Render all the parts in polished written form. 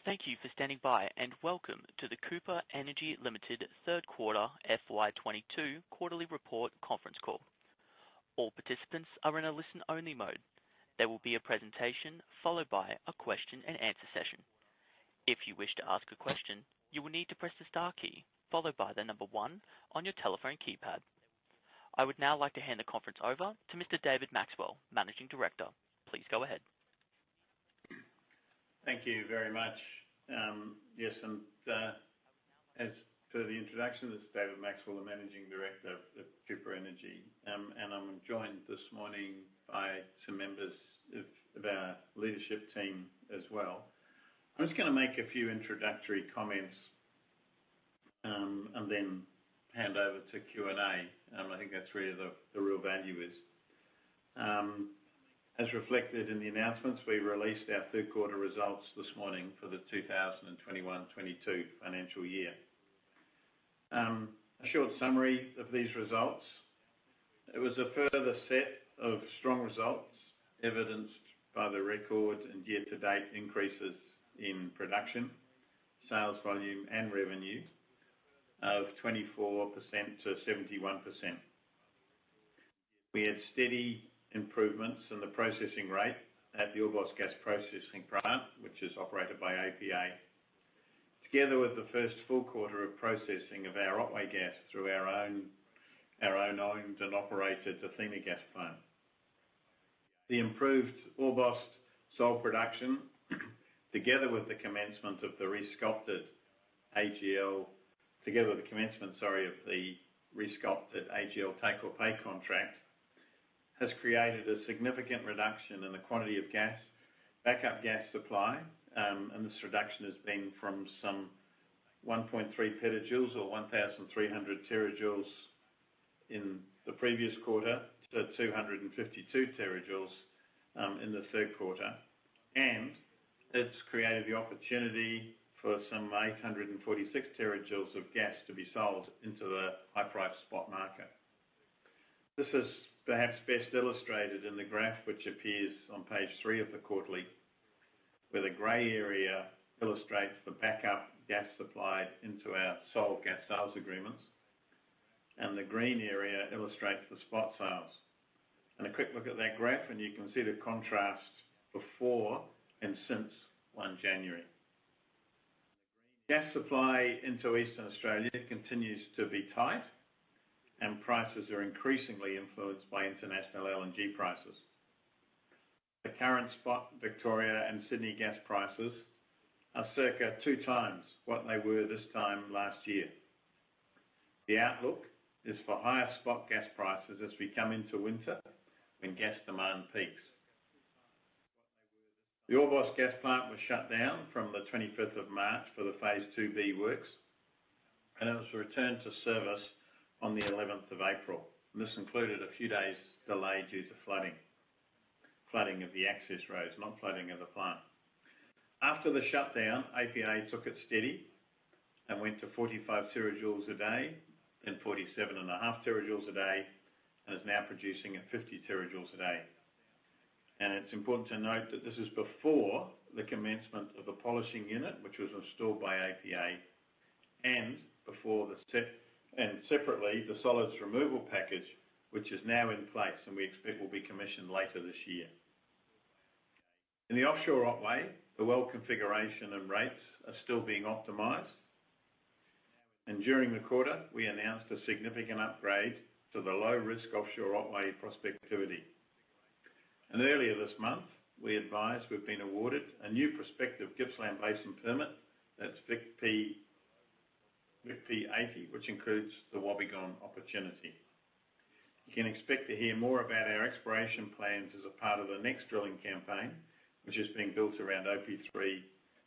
Thank you for standing by, and welcome to the Cooper Energy Limited third quarter FY22 quarterly report conference call. All participants are in a listen-only mode. There will be a presentation followed by a question and answer session. If you wish to ask a question, you will need to press the star key followed by the number 1 on your telephone keypad. I would now like to hand the conference over to Mr. David Maxwell, Managing Director. Please go ahead. Thank you very much. Yes, and as per the introduction, this is David Maxwell, the Managing Director of Cooper Energy, and I'm joined this morning by some members of our leadership team as well. I'm just going to make a few introductory comments and then hand over to Q&A. I think that's where the real value is. As reflected in the announcements, we released our third quarter results this morning for the 2021-22 financial year. A short summary of these results. It was a further set of strong results evidenced by the record and year-to-date increases in production, sales volume and revenue of 24% to 71%. We had steady improvements in the processing rate at the Orbost gas processing plant, which is operated by APA, together with the first full quarter of processing of our Otway gas through our own owned and operated Athena gas plant. The improved Orbost sole production, together with the commencement of the resculpted AGL take-or-pay contract, has created a significant reduction in the quantity of gas, backup gas supply, and this reduction has been from some 1.3 petajoules or 1,300 terajoules in the previous quarter to 252 terajoules in the third quarter, and it's created the opportunity for some 846 terajoules of gas to be sold into the high-price spot market. This is perhaps best illustrated in the graph which appears on page 3 of the quarterly, where the grey area illustrates the backup gas supplied into our sole gas sales agreements, and the green area illustrates the spot sales. And a quick look at that graph and you can see the contrast before and since 1 January. Gas supply into Eastern Australia continues to be tight, and prices are increasingly influenced by international LNG prices. The current spot Victoria and Sydney gas prices are circa 2 times what they were this time last year. The outlook is for higher spot gas prices as we come into winter when gas demand peaks. The Orbost gas plant was shut down from the 25th of March for the Phase 2B works, and it was returned to service on the 11th of April. And this included a few days delay due to flooding of the access roads, not flooding of the plant. After the shutdown, APA took it steady and went to 45 terajoules a day, then 47.5 terajoules a day, and is now producing at 50 terajoules a day. And it's important to note that this is before the commencement of the polishing unit, which was installed by APA, and before separately, the solids removal package, which is now in place and we expect will be commissioned later this year. In the offshore Otway, the well configuration and rates are still being optimised. And during the quarter, we announced a significant upgrade to the low-risk offshore Otway prospectivity. And earlier this month, we advised we've been awarded a new prospective Gippsland Basin permit, that's VIC-P 80, which includes the Wobbegong opportunity. You can expect to hear more about our exploration plans as a part of the next drilling campaign, which is being built around the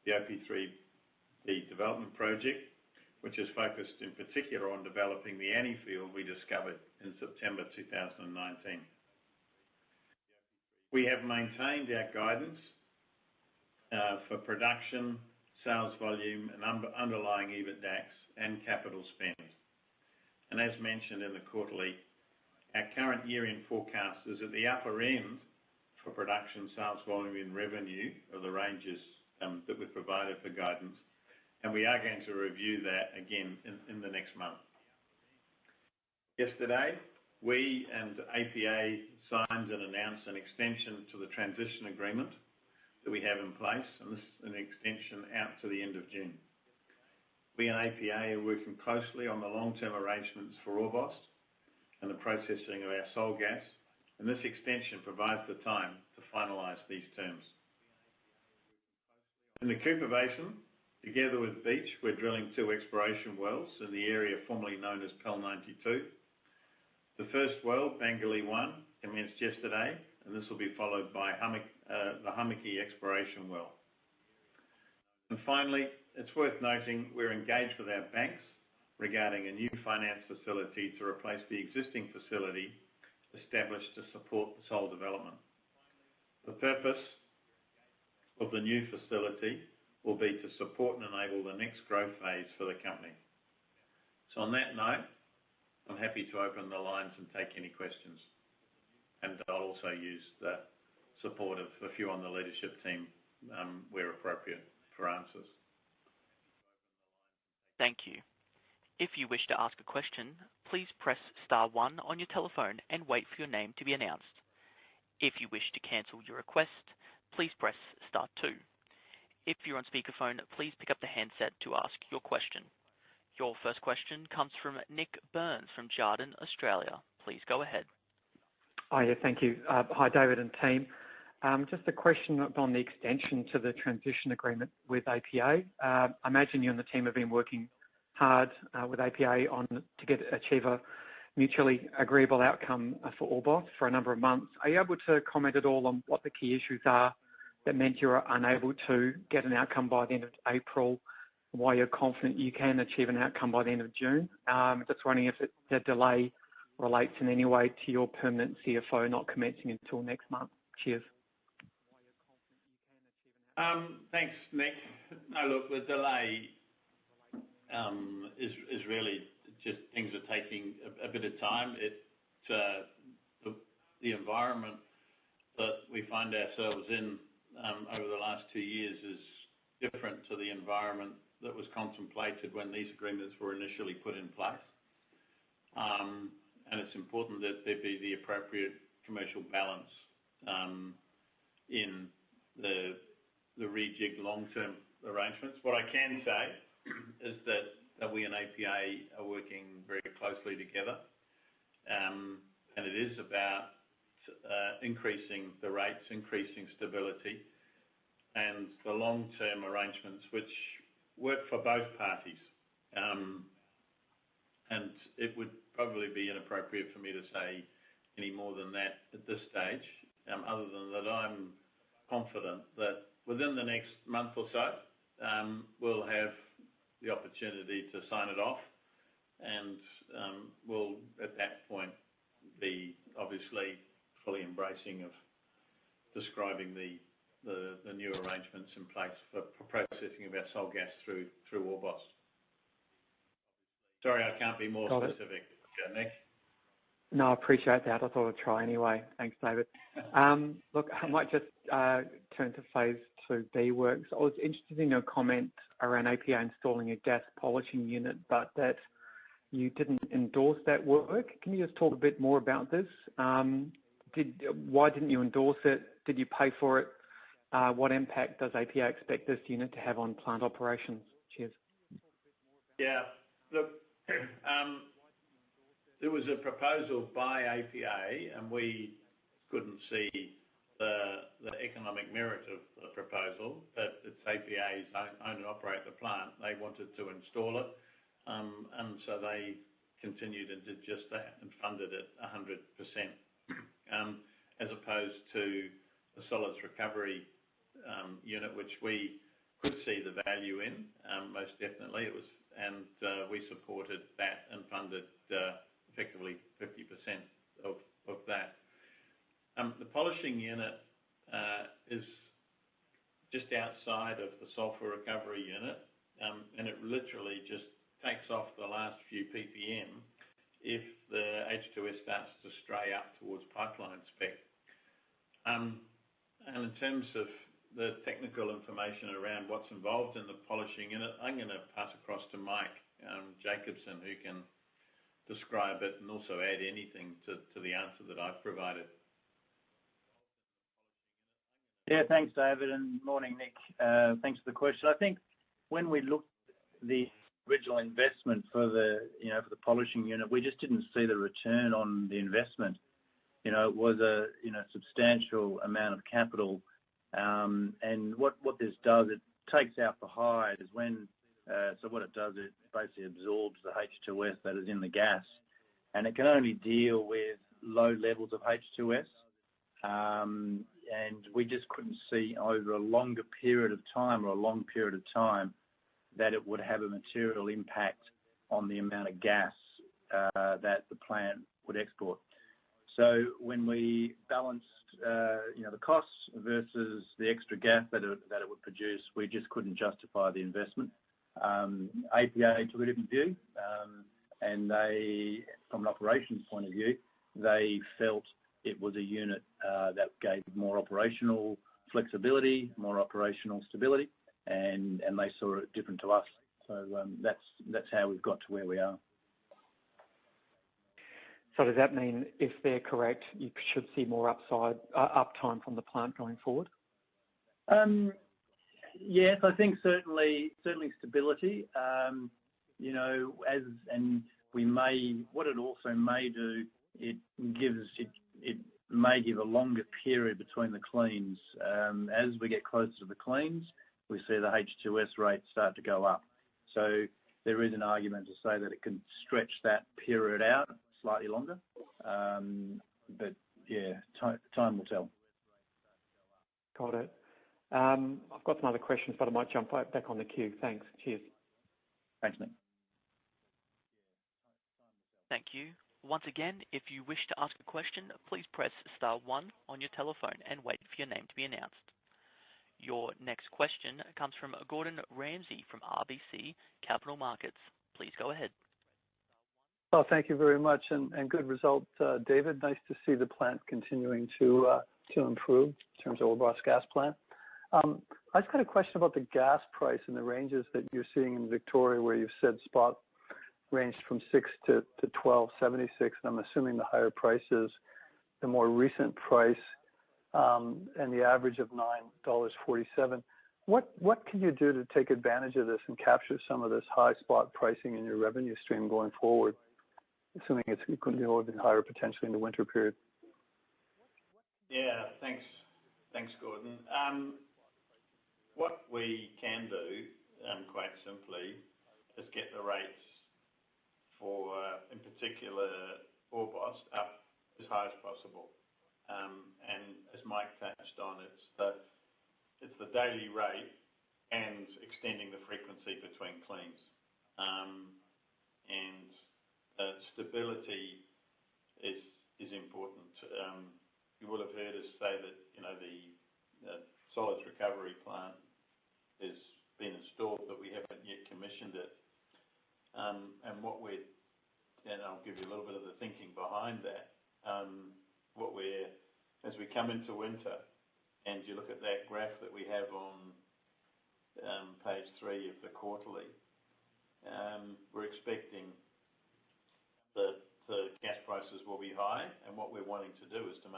OP3D development project, which is focused in particular on developing the Annie field we discovered in September 2019. We have maintained our guidance for production, sales volume and underlying EBITDAX and capital spend. And as mentioned in the quarterly, our current year-end forecast is at the upper end for production, sales volume and revenue of the ranges that we've provided for guidance, and we are going to review that again in the next month. Yesterday, we and APA signed and announced an extension to the transition agreement that we have in place, and this is an extension out to the end of June. We and APA are working closely on the long-term arrangements for Orbost and the processing of our Sole gas, and this extension provides the time to finalise these terms. In the Cooper Basin, together with Beach, we're drilling 2 exploration wells in the area formerly known as PEL 92. The first well, Bangalee 1, commenced yesterday, and this will be followed by the Hummocky exploration well. And finally, it's worth noting we're engaged with our banks regarding a new finance facility to replace the existing facility established to support the Sole development. The purpose of the new facility will be to support and enable the next growth phase for the company. So on that note, I'm happy to open the lines and take any questions. And I'll also use the support of a few on the leadership team where appropriate for answers. Thank you. If you wish to ask a question, please press star 1 on your telephone and wait for your name to be announced. If you wish to cancel your request, please press star 2. If you're on speakerphone, please pick up the handset to ask your question. Your first question comes from Nick Burns from Jarden, Australia. Please go ahead. Oh, yeah, thank you. Hi, David and team. Just a question on the extension to the transition agreement with APA. I imagine you and the team have been working hard with APA to achieve a mutually agreeable outcome for Orbost for a number of months. Are you able to comment at all on what the key issues are that meant you were unable to get an outcome by the end of April, why you're confident you can achieve an outcome by the end of June? Just wondering if the delay relates in any way to your permanent CFO not commencing until next month. Cheers. Thanks, Nick. No, look, the delay is really just things are taking a bit of time. The environment that we find ourselves in over the last 2 years is different to the environment that was contemplated when these agreements were initially put in place. And it's important that there be the appropriate commercial balance in the rejig long-term arrangements. What I can say is that we and APA are working very closely together, and it is about increasing the rates, increasing stability, and the long-term arrangements which work for both parties. And it would probably be inappropriate for me to say any more than that at this stage, other than that I'm confident that within the next month or so, we'll have the opportunity to sign it off, and we'll at that point be obviously fully embracing of describing the new arrangements in place for processing of our Sole gas through Orbost. Sorry, I can't be more specific, Nick. No, I appreciate that. I thought I'd try anyway. Thanks, David. Look, I might just turn to Phase 2B works. I was interested in your comment around APA installing a gas polishing unit, but that you didn't endorse that work. Can you just talk a bit more about this? Why didn't you endorse it? Did you pay for it? What impact does APA expect this unit to have on plant operations? Cheers. Yeah, look, there was a proposal by APA, and we couldn't see the economic merit of the proposal, but it's APA's own and operate the plant. They wanted to install it, and so they continued and did just that and funded it 100%, as opposed to the solids recovery unit, which we could see the value in, most definitely. It was, and we supported that and funded effectively 50% of that. The polishing unit is just outside of the sulphur recovery unit, and it literally just takes off the last few ppm if the H2S starts to stray up towards pipeline spec. And in terms of the technical information around what's involved in the polishing unit, I'm going to pass across to Mike Jacobson, who can describe it and also add anything to the answer that I've provided. Yeah, thanks, David, and morning, Nick. Thanks for the question. I think when we looked at the original investment for the polishing unit, we just didn't see the return on the investment. It was a substantial amount of capital, and what this does, it takes out the hide is when. So what it does, it basically absorbs the H2S that is in the gas, and it can only deal with low levels of H2S. And we just couldn't see over a longer period of time or a long period of time that it would have a material impact on the amount of gas that the plant would export. So when we balanced, the costs versus the extra gas that it would produce, we just couldn't justify the investment. APA took a different view, and they, from an operations point of view, they felt it was a unit that gave more operational flexibility, more operational stability, and they saw it different to us. So that's how we've got to where we are. So does that mean, if they're correct, you should see more uptime from the plant going forward? Yes, I think certainly stability. What it also may do, it may give a longer period between the cleans. As we get closer to the cleans, we see the H2S rate start to go up. So there is an argument to say that it can stretch that period out slightly longer. But yeah, time will tell. Got it. I've got some other questions, but I might jump back on the queue. Thanks. Cheers. Thanks, Nick. Thank you. Once again, if you wish to ask a question, please press star 1 on your telephone and wait for your name to be announced. Your next question comes from Gordon Ramsay from RBC Capital Markets. Please go ahead. Well, thank you very much, and good result, David. Nice to see the plant continuing to improve in terms of Orbost gas plant. I just got a question about the gas price and the ranges that you're seeing in Victoria, where you've said spot ranged from 6 to 12.76, and I'm assuming the higher price is the more recent price, and the average of $9.47. What can you do to take advantage of this and capture some of this high spot pricing in your revenue stream going forward, assuming it's going to be even higher potentially in the winter period? Yeah, thanks, Gordon. What we can do, quite simply, is get the rates for, in particular, Orbost up as high as possible. And as Mike touched on, it's the daily rate and extending the frequency between cleans. And stability is important. You will have heard us say that the solids recovery plant has been installed, but we haven't yet commissioned it. And I'll give you a little bit of the thinking behind that. As we come into winter, and you look at that graph that we have on page 3 of the quarterly, we're expecting that the gas prices will be high, and what we're wanting to do is to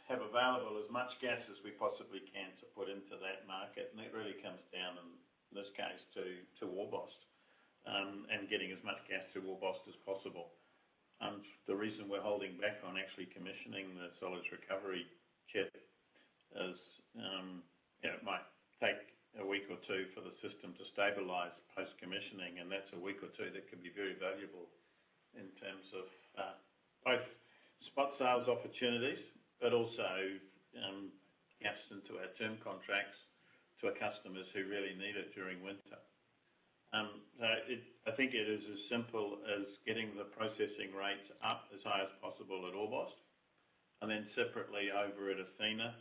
have available as much gas as we possibly can to put into that market, and it really comes down in this case to Orbost, and getting as much gas to Orbost as possible. The reason we're holding back on actually commissioning the solids recovery kit is it might take a week or two for the system to stabilise post-commissioning, and that's a week or two that could be very valuable in terms of both spot sales opportunities, but also gas into our term contracts to our customers who really need it during winter. I think it is as simple as getting the processing rates up as high as possible at Orbost, and then separately over at Athena,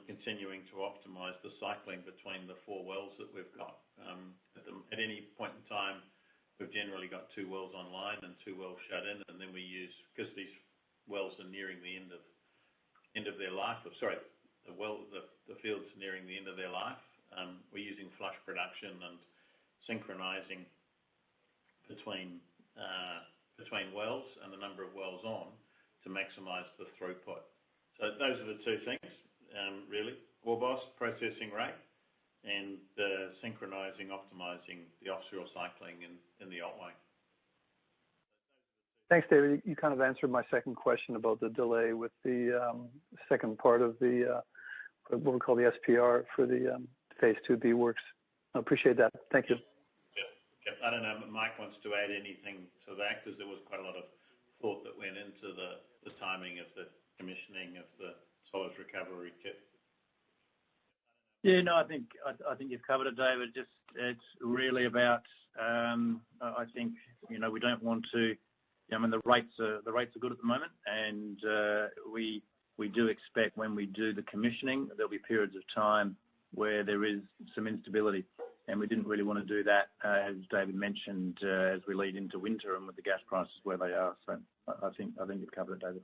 continuing to optimise the cycling between the 4 wells that we've got. At any point in time, we've generally got 2 wells online and 2 wells shut in, and then we use, because these wells are nearing the end of their life, the field's nearing the end of their life. We're using flush production and synchronising between wells and the number of wells on to maximise the throughput. So those are the two things, really: Orbost processing rate and synchronising, optimising the offshore cycling in the Otway. Thanks, David. You kind of answered my second question about the delay with the second part of the what we call the SPR for the Phase 2B works. I appreciate that. Thank you. Yeah. I don't know, Mike wants to add anything to that, because there was quite a lot of thought that went into the timing of the commissioning of the solids recovery kit. Yeah, no, I think you've covered it, David. Just it's really about I think we don't want to. I mean, the rates are good at the moment, and we do expect when we do the commissioning there'll be periods of time where there is some instability, and we didn't really want to do that, as David mentioned, as we lead into winter and with the gas prices where they are. So I think you've covered it, David.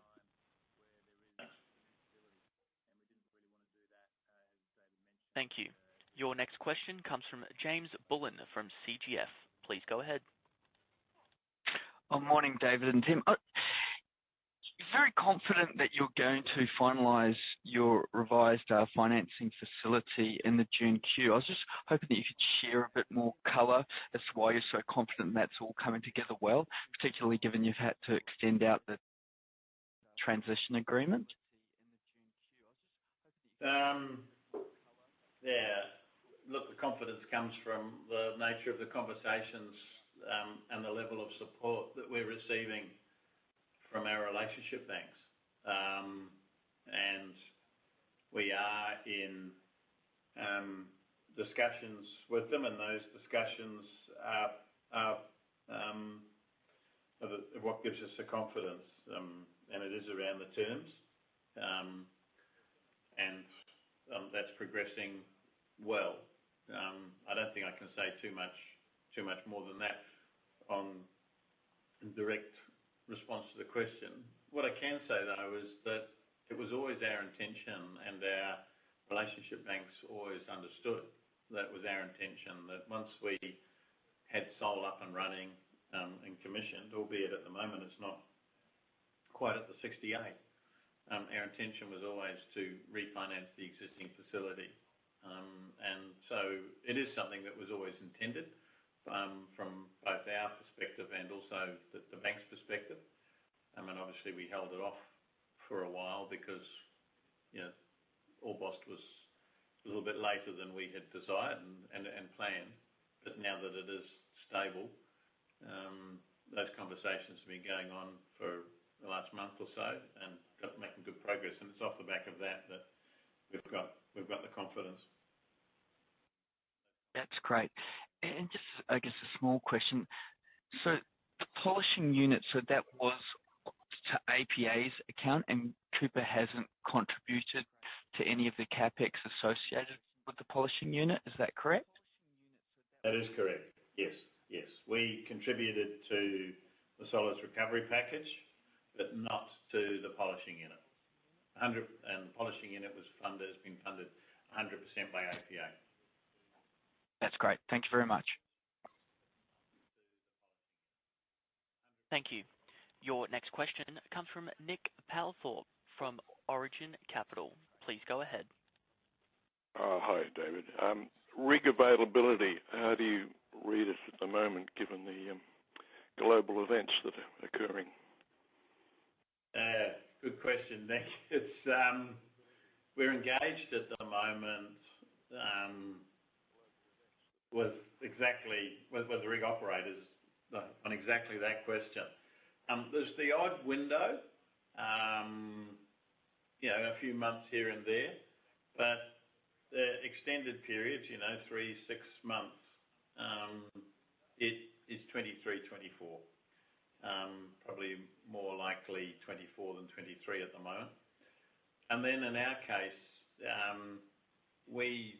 Thank you. Your next question comes from James Bullen from CGF. Please go ahead. Morning, David and Tim. Very confident that you're going to finalise your revised financing facility in the June Q. I was just hoping that you could share a bit more colour as to why you're so confident that's all coming together well, particularly given you've had to extend out the transition agreement. Look, the confidence comes from the nature of the conversations and the level of support that we're receiving from our relationship banks. And we are in discussions with them, and those discussions are what gives us the confidence, and it is around the terms. And that's progressing well. I don't think I can say too much more than that on direct response to the question. What I can say, though, is that it was always our intention, and our relationship banks always understood that was our intention, that once we had Sol up and running and commissioned, albeit at the moment it's not quite at the 68, our intention was always to refinance the existing facility. And so it is something that was always intended from both our perspective and also the bank's perspective. And obviously we held it off for a while because Orbost was a little bit later than we had desired and planned. But now that it is stable, those conversations have been going on for the last month or so and making good progress. And it's off the back of that we've got the confidence. That's great. And just, I guess, a small question. So the polishing unit, so that was to APA's account, and Cooper hasn't contributed to any of the capex associated with the polishing unit. Is that correct? That is correct. Yes. We contributed to the solids recovery package, but not to the polishing unit. And the polishing unit has been funded 100% by APA. That's great. Thank you very much. Thank you. Your next question comes from Nick Palthorpe from Origin Capital. Please go ahead. Hi, David. Rig availability, how do you read it at the moment, given the global events that are occurring? Good question, Nick. We're engaged at the moment with the rig operators on exactly that question. There's the odd window, a few months here and there, but the extended periods, 3-6 months, it is 23, 24. Probably more likely 24 than 23 at the moment. And then in our case, we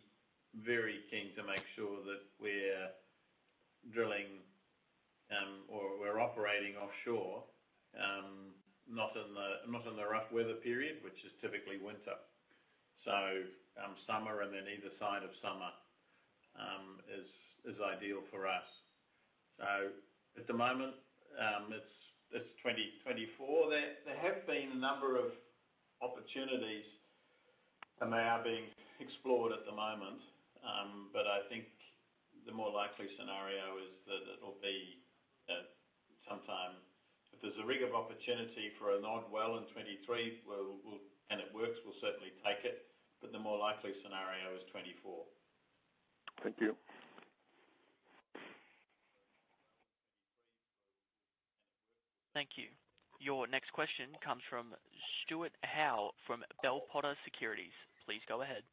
very keen to make sure that we're drilling or we're operating offshore, not in the rough weather period, which is typically winter. So summer and then either side of summer is ideal for us. So at the moment, it's 2024. There have been a number of opportunities, and they are being explored at the moment. But I think the more likely scenario is that it'll be sometime. If there's a rig of opportunity for an odd well in 23, and it works, we'll certainly take it. But the more likely scenario is 24. Thank you. Thank you. Your next question comes from Stuart Howe from Bell Potter Securities. Please go ahead.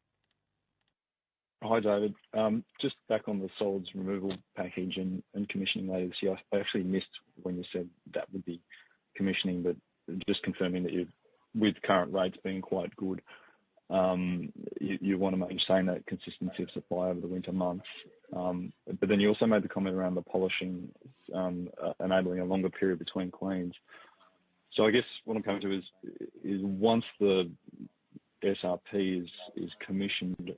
Hi, David. Just back on the solids removal package and commissioning later this year. I actually missed when you said that would be commissioning, but just confirming that with current rates being quite good, you want to maintain that consistency of supply over the winter months. But then you also made the comment around the polishing, enabling a longer period between cleans. So I guess what I'm coming to is once the SRP is commissioned,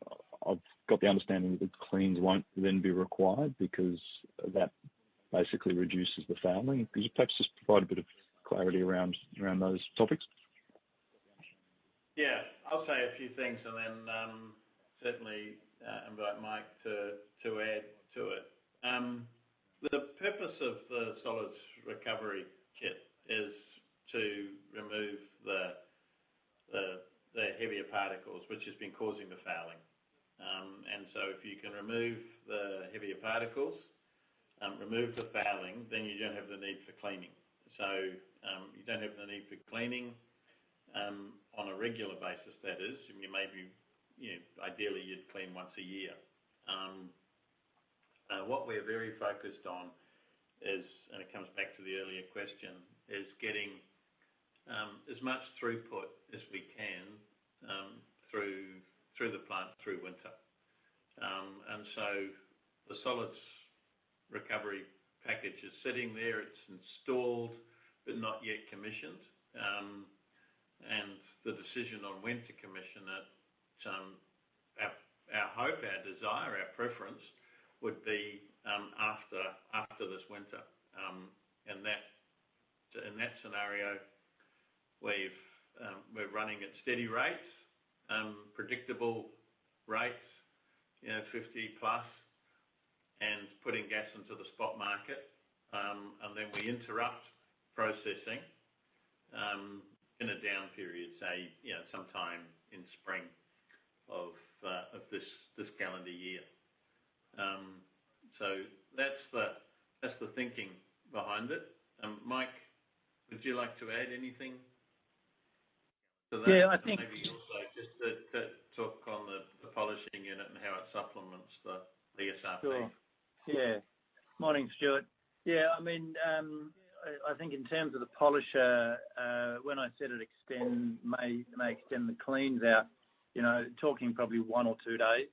I've got the understanding that the cleans won't then be required because that basically reduces the fouling. Could you perhaps just provide a bit of clarity around those topics? Yeah, I'll say a few things and then certainly invite Mike to add to it. The purpose of the solids recovery kit is to remove the heavier particles, which has been causing the fouling. And so if you can remove the heavier particles, remove the fouling, then you don't have the need for cleaning. So you don't have the need for cleaning on a regular basis, that is. You maybe, ideally you'd clean once a year. What we're very focused on is, and it comes back to the earlier question, is getting as much throughput as we can through the plant through winter. And so the solids recovery package is sitting there, it's installed but not yet commissioned. And the decision on when to commission it, our hope, our desire, our preference would be after this winter. And in that scenario, we're running at steady rates, predictable rates, 50 plus, and putting gas into the spot market, and then we interrupt processing in a down period, say, sometime in spring of this calendar year. So that's the thinking behind it. Mike, would you like to add anything to that? Yeah, I think maybe also just to talk on the polishing unit and how it supplements the SRP. Sure. Yeah. Morning, Stuart. Yeah, I mean, I think in terms of the polisher, when I said it may extend the cleans out, talking probably 1 or 2 days.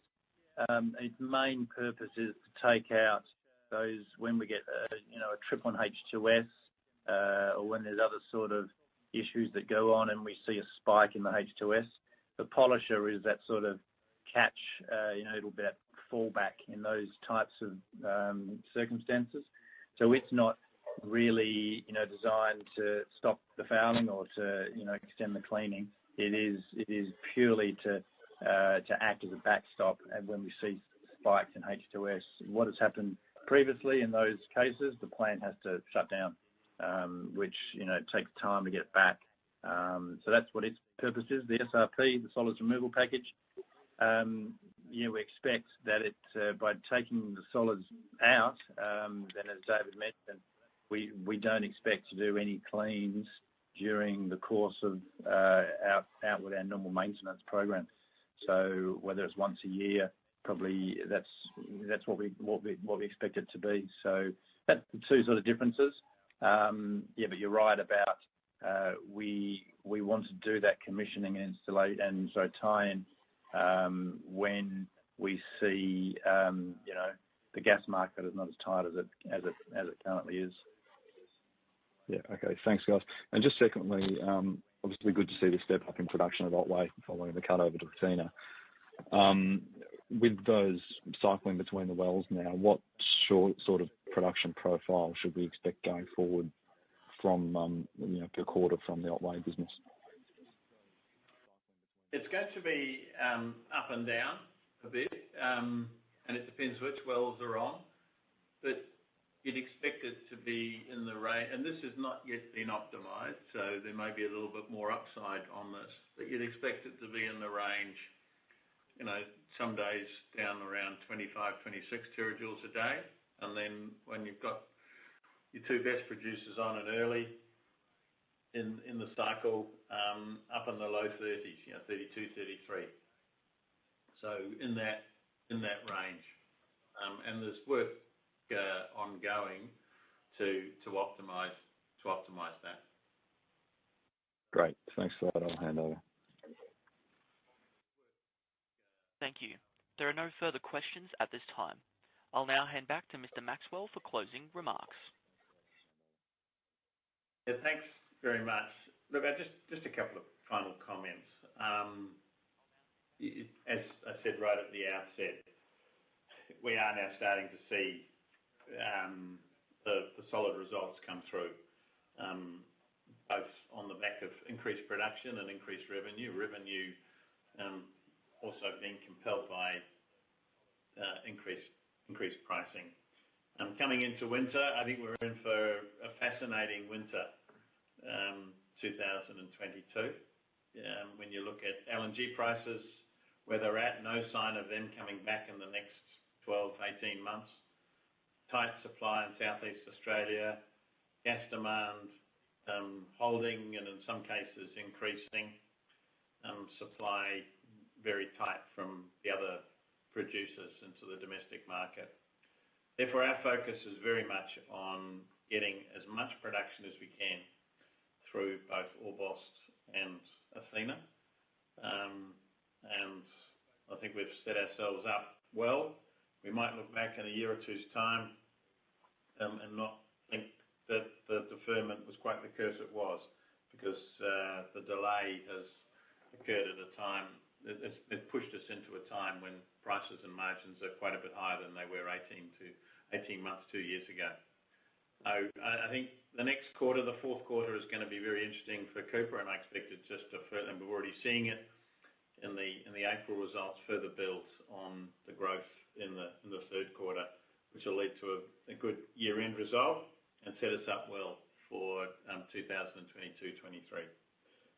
Its main purpose is to take out those when we get a trip on H2S, or when there's other sort of issues that go on and we see a spike in the H2S. The polisher is that sort of catch, it'll be that fallback in those types of circumstances. So it's not really, designed to stop the fouling or to, extend the cleaning. It is purely to act as a backstop, and when we see spikes in H2S, what has happened previously in those cases, the plant has to shut down, which takes time to get back. So that's what its purpose is. The SRP, the solids removal package. We expect that by taking the solids out, then as David mentioned, we don't expect to do any cleans during the course of out with our normal maintenance program. So whether it's once a year, probably that's what we expect it to be. So that's the two sort of differences. But you're right about we want to do that commissioning and installation and so tie-in when we see the gas market is not as tight as it currently is. Yeah. Okay. Thanks, guys. And just secondly, obviously good to see the step up in production at Otway following the cut over to Athena. With those cycling between the wells now, what sort of production profile should we expect going forward from per quarter from the Otway business? It's going to be up and down a bit, and it depends which wells are on. But you'd expect it to be in the range, and this has not yet been optimised, so there may be a little bit more upside on this. But you'd expect it to be in the range, some days down around 25, 26 terajoules a day, and then when you've got your two best producers on it early in the cycle, up in the low 30s, 32, 33. So in that range, and there's work ongoing to optimise that. Great, thanks for that. I'll hand over. Thank you. There are no further questions at this time. I'll now hand back to Mr. Maxwell for closing remarks. Yeah, thanks very much. Look, just a couple of final comments. As I said right at the outset, we are now starting to see the solid results come through, both on the back of increased production and increased revenue. Revenue also being compelled by increased pricing. Coming into winter, I think we're in for a fascinating winter, 2022. When you look at LNG prices, where they're at, no sign of them coming back in the next 12, 18 months. Tight supply in Southeast Australia, gas demand holding and in some cases increasing, supply very tight from the other producers into the domestic market. Therefore, our focus is very much on getting as much production as we can through both Orbost and Athena. And I think we've set ourselves up well. We might look back in a year or two's time and not think that the deferment was quite the curse it was, because the delay has occurred at a time. It's pushed us into a time when prices and margins are quite a bit higher than they were 18 months, 2 years ago. I think the next quarter, the fourth quarter, is going to be very interesting for Cooper, and I expect it just to further, and we're already seeing it in the April results, further builds on the growth in the third quarter, which will lead to a good year-end result and set us up well for 2022-23.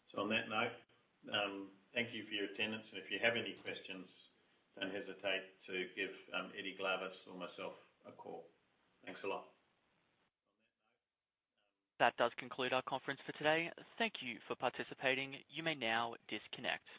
So on that note, thank you for your attendance, and if you have any questions, don't hesitate to give Eddie Glavis or myself a call. Thanks a lot. That does conclude our conference for today. Thank you for participating. You may now disconnect.